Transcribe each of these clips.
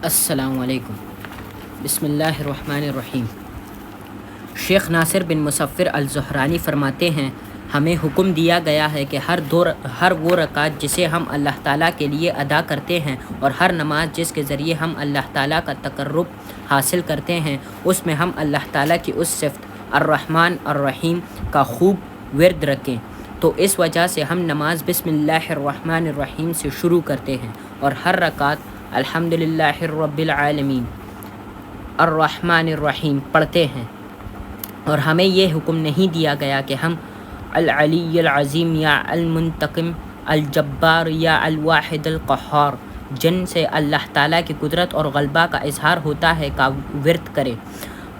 السلام علیکم۔ بسم اللہ الرحمن الرحیم۔ شیخ ناصر بن مظفر الزہرانی فرماتے ہیں، ہمیں حکم دیا گیا ہے کہ ہر وہ رکعت جسے ہم اللہ تعالیٰ کے لیے ادا کرتے ہیں اور ہر نماز جس کے ذریعے ہم اللہ تعالیٰ کا تقرب حاصل کرتے ہیں، اس میں ہم اللہ تعالیٰ کی اس صفت الرحمن الرحیم کا خوب ورد رکھیں۔ تو اس وجہ سے ہم نماز بسم اللہ الرحمن الرحیم سے شروع کرتے ہیں اور ہر رکعت الحمدللہ رب العالمین الرحمن الرحیم پڑھتے ہیں، اور ہمیں یہ حکم نہیں دیا گیا کہ ہم العلی العظیم یا المنتقم الجبار یا الواحد القہار، جن سے اللہ تعالیٰ کی قدرت اور غلبہ کا اظہار ہوتا ہے، کا ورد کرے،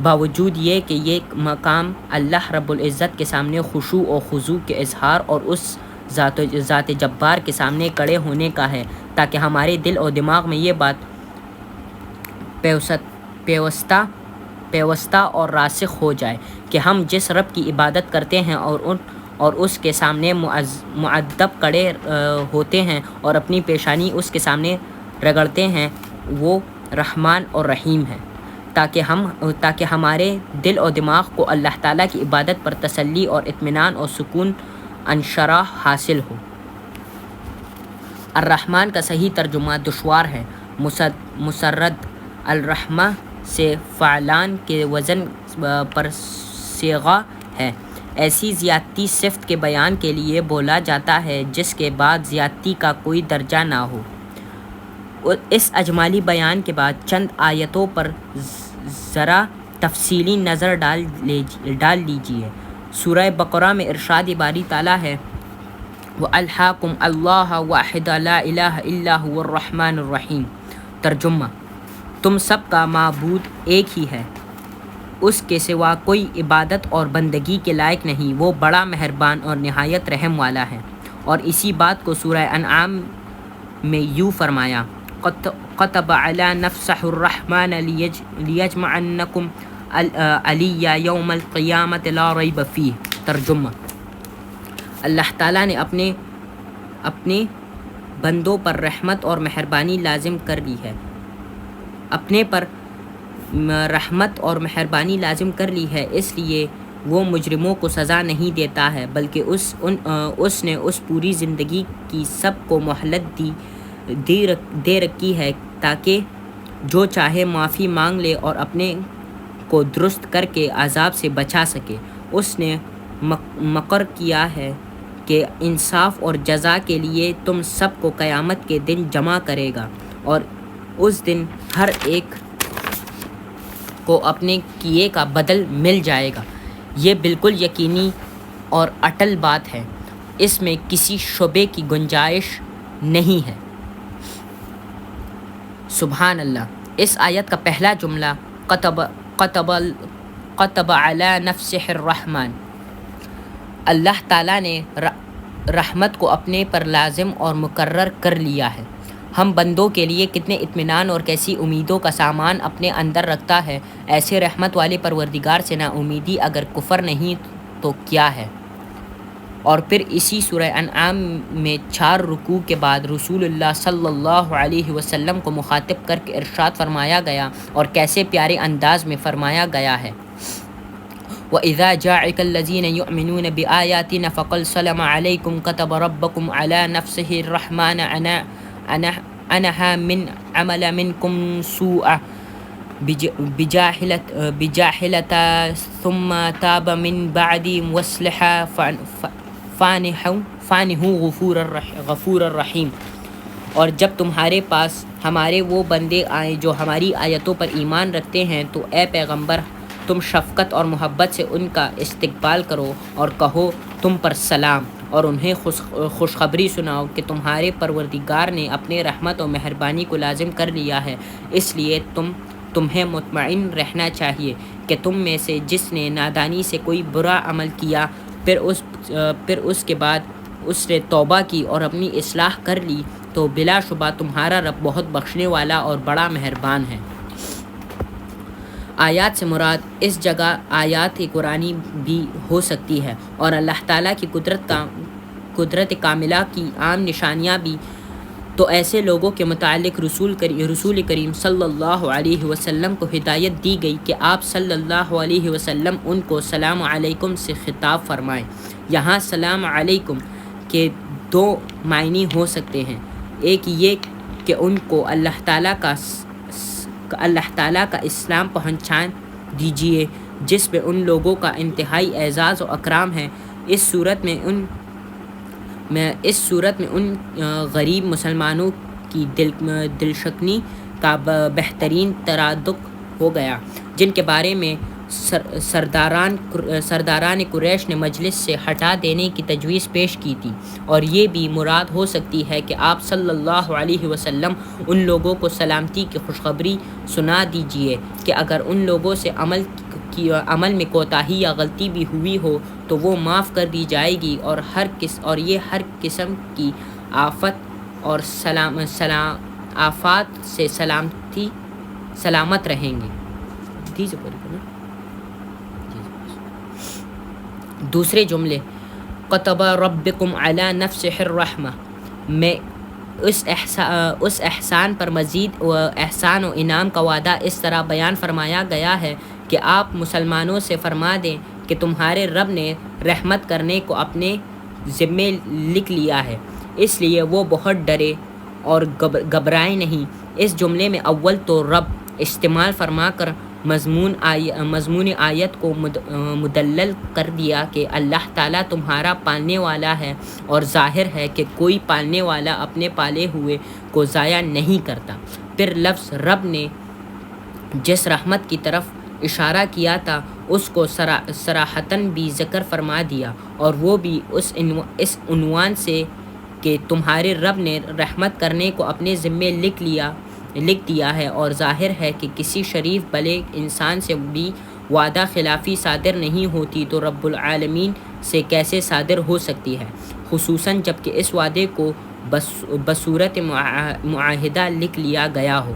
باوجود یہ کہ یہ مقام اللہ رب العزت کے سامنے خشوع و خضوع کے اظہار اور اس ذات جبار کے سامنے کڑے ہونے کا ہے، تاکہ ہمارے دل اور دماغ میں یہ بات پیوستہ اور راسخ ہو جائے کہ ہم جس رب کی عبادت کرتے ہیں اور اس کے سامنے مؤدب کڑے ہوتے ہیں اور اپنی پیشانی اس کے سامنے رگڑتے ہیں، وہ رحمان اور رحیم ہے، تاکہ ہمارے دل اور دماغ کو اللہ تعالیٰ کی عبادت پر تسلی اور اطمینان اور سکون انشراح حاصل ہو۔ الرحمن کا صحیح ترجمہ دشوار ہے، مسرد الرحمہ سے فعلان کے وزن پر صیغہ ہے۔ ایسی زیادتی صفت کے بیان کے لیے بولا جاتا ہے جس کے بعد زیادتی کا کوئی درجہ نہ ہو۔ اس اجمالی بیان کے بعد چند آیتوں پر ذرا تفصیلی نظر ڈال لیجیے۔ سورہ بقرہ میں ارشاد باری تعالیٰ ہے، وَأَلْحَاكُمْ اللَّهَ وَاحِدَ لَا إِلَٰهَ إِلَّا هُوَ الرَّحْمَٰنُ الرَّحِيمُ۔ ترجمہ: تم سب کا معبود ایک ہی ہے، اس کے سوا کوئی عبادت اور بندگی کے لائق نہیں، وہ بڑا مہربان اور نہایت رحم والا ہے۔ اور اسی بات کو سورہ انعام میں یوں فرمایا، كَتَبَ عَلَىٰ نَفْسِهِ الرَّحْمَٰنَ لِيَجْمَعَنَّكُمْ عَلِيًّا يَوْمَ الْقِيَامَةِ لَا رَيْبَ فِيهِ۔ ترجمہ: اللہ تعالیٰ نے اپنے بندوں پر رحمت اور مہربانی لازم کر لی ہے، اپنے پر رحمت اور مہربانی لازم کر لی ہے، اس لیے وہ مجرموں کو سزا نہیں دیتا ہے، بلکہ اس نے اس پوری زندگی کی سب کو مہلت دے رکھی ہے تاکہ جو چاہے معافی مانگ لے اور اپنے کو درست کر کے عذاب سے بچا سکے۔ اس نے مقرر کیا ہے کہ انصاف اور جزا کے لیے تم سب کو قیامت کے دن جمع کرے گا، اور اس دن ہر ایک کو اپنے کیے کا بدل مل جائے گا۔ یہ بالکل یقینی اور اٹل بات ہے، اس میں کسی شبے کی گنجائش نہیں ہے۔ سبحان اللہ۔ اس آیت کا پہلا جملہ قَتَبَ عَلَىٰ نَفْسِهِ الرَّحْمَٰنِ، اللہ تعالیٰ نے رحمت کو اپنے پر لازم اور مقرر کر لیا ہے۔ ہم بندوں کے لیے کتنے اطمینان اور کیسی امیدوں کا سامان اپنے اندر رکھتا ہے۔ ایسے رحمت والے پروردگار سے نا امیدی اگر کفر نہیں تو کیا ہے؟ اور پھر اسی سورہ انعام میں 4 رکوع کے بعد رسول اللہ صلی اللہ علیہ وسلم کو مخاطب کر کے ارشاد فرمایا گیا، اور کیسے پیارے انداز میں فرمایا گیا ہے، وَإِذَا جَاءَكَ الَّذِينَ يُؤْمِنُونَ بِآيَاتِنَا فَقُلْ سَلَامٌ عَلَيْكُمْ كَتَبَ رَبُّكُمْ عَلَىٰ نَفْسِهِ الرَّحْمَٰنَ أَنَّهَا مِنْ عَمَلَ مِنْكُمْ سُوءًا بِجَاهِلَةٍ ثُمَّ تَابَ مِنْ بَعْدِ وَأَصْلَحَ فَإِنَّهُ غَفُورٌ رَحِيمٌ۔ اور جب تمہارے پاس ہمارے وہ بندے آئیں جو ہماری آیتوں پر ایمان رکھتے ہیں تو اے پیغمبر، تم شفقت اور محبت سے ان کا استقبال کرو اور کہو تم پر سلام، اور انہیں خوشخبری سناؤ کہ تمہارے پروردگار نے اپنے رحمت اور مہربانی کو لازم کر لیا ہے۔ اس لیے تمہیں مطمئن رہنا چاہیے کہ تم میں سے جس نے نادانی سے کوئی برا عمل کیا، پھر اس کے بعد اس نے توبہ کی اور اپنی اصلاح کر لی، تو بلا شبہ تمہارا رب بہت بخشنے والا اور بڑا مہربان ہے۔ آیات سے مراد اس جگہ آیات قرآنی بھی ہو سکتی ہے، اور اللہ تعالیٰ کی قدرت کاملہ کی عام نشانیاں بھی تو ایسے لوگوں کے متعلق رسول کریم صلی اللہ علیہ وسلم کو ہدایت دی گئی کہ آپ صلی اللہ علیہ وسلم ان کو سلام علیکم سے خطاب فرمائیں۔ یہاں سلام علیکم کے دو معنی ہو سکتے ہیں، ایک یہ کہ ان کو اللہ تعالیٰ کا اسلام پہنچا دیجیے جس پہ ان لوگوں کا انتہائی اعزاز و اکرام ہے۔ اس صورت میں ان غریب مسلمانوں کی دلشکنی کا بہترین ترادق ہو گیا جن کے بارے میں سرداران قریش نے مجلس سے ہٹا دینے کی تجویز پیش کی تھی، اور یہ بھی مراد ہو سکتی ہے کہ آپ صلی اللہ علیہ وسلم ان لوگوں کو سلامتی کی خوشخبری سنا دیجیے کہ اگر ان لوگوں سے عمل میں کوتاہی یا غلطی بھی ہوئی ہو تو وہ معاف کر دی جائے گی، اور یہ ہر قسم کی آفات سے سلامت رہیں گے۔ دوسرے جملے کتب ربکم علی نفسہ الرحمہ میں اس احسان پر مزید احسان و انعام کا وعدہ اس طرح بیان فرمایا گیا ہے کہ آپ مسلمانوں سے فرما دیں کہ تمہارے رب نے رحمت کرنے کو اپنے ذمے لکھ لیا ہے، اس لیے وہ بہت ڈرے اور گھبرائے نہیں۔ اس جملے میں اول تو رب استعمال فرما کر مضمون آیت کو مدلل کر دیا کہ اللہ تعالیٰ تمہارا پالنے والا ہے، اور ظاہر ہے کہ کوئی پالنے والا اپنے پالے ہوئے کو ضائع نہیں کرتا۔ پھر لفظ رب نے جس رحمت کی طرف اشارہ کیا تھا اس کو صراحتاً بھی ذکر فرما دیا، اور وہ بھی اس عنوان سے کہ تمہارے رب نے رحمت کرنے کو اپنے ذمے لکھ دیا ہے، اور ظاہر ہے کہ کسی شریف بھلے انسان سے بھی وعدہ خلافی صادر نہیں ہوتی تو رب العالمین سے کیسے صادر ہو سکتی ہے، خصوصاً جب کہ اس وعدے کو بصورت معاہدہ لکھ لیا گیا ہو۔